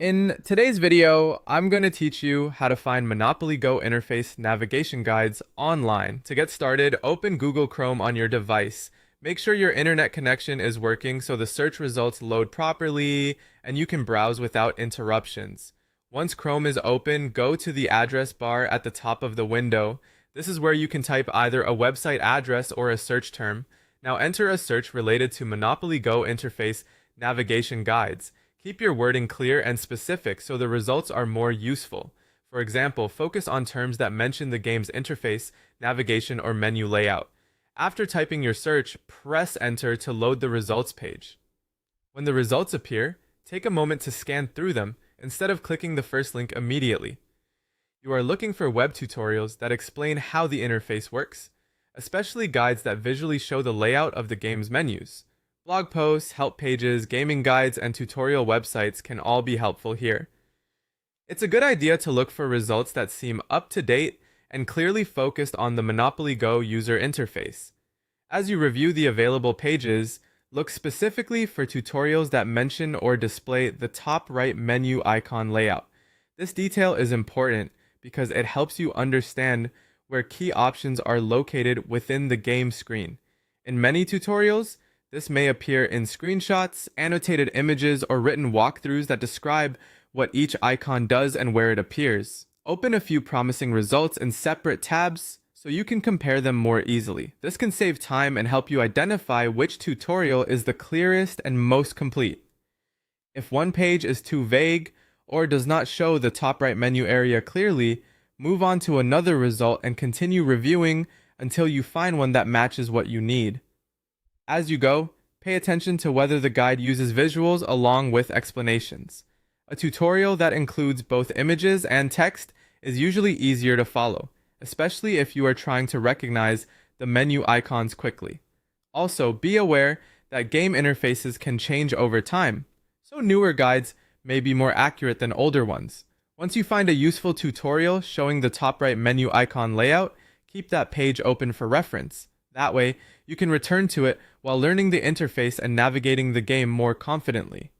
In today's video, I'm going to teach you how to find Monopoly Go interface navigation guides online. To get started, open Google Chrome on your device. Make sure your internet connection is working so the search results load properly and you can browse without interruptions. Once Chrome is open, go to the address bar at the top of the window. This is where you can type either a website address or a search term. Now enter a search related to Monopoly Go interface navigation guides. Keep your wording clear and specific so the results are more useful. For example, focus on terms that mention the game's interface, navigation, or menu layout. After typing your search, press enter to load the results page. When the results appear, take a moment to scan through them instead of clicking the first link immediately. You are looking for web tutorials that explain how the interface works, especially guides that visually show the layout of the game's menus. Blog posts, help pages, gaming guides, and tutorial websites can all be helpful here. It's a good idea to look for results that seem up to date and clearly focused on the Monopoly Go user interface. As you review the available pages, look specifically for tutorials that mention or display the top right menu icon layout. This detail is important because it helps you understand where key options are located within the game screen. In many tutorials, this may appear in screenshots, annotated images, or written walkthroughs that describe what each icon does and where it appears. Open a few promising results in separate tabs so you can compare them more easily. This can save time and help you identify which tutorial is the clearest and most complete. If one page is too vague or does not show the top right menu area clearly, move on to another result and continue reviewing until you find one that matches what you need. As you go, pay attention to whether the guide uses visuals along with explanations. A tutorial that includes both images and text is usually easier to follow, especially if you are trying to recognize the menu icons quickly. Also, be aware that game interfaces can change over time, so newer guides may be more accurate than older ones. Once you find a useful tutorial showing the top right menu icon layout, keep that page open for reference. That way, you can return to it while learning the interface and navigating the game more confidently.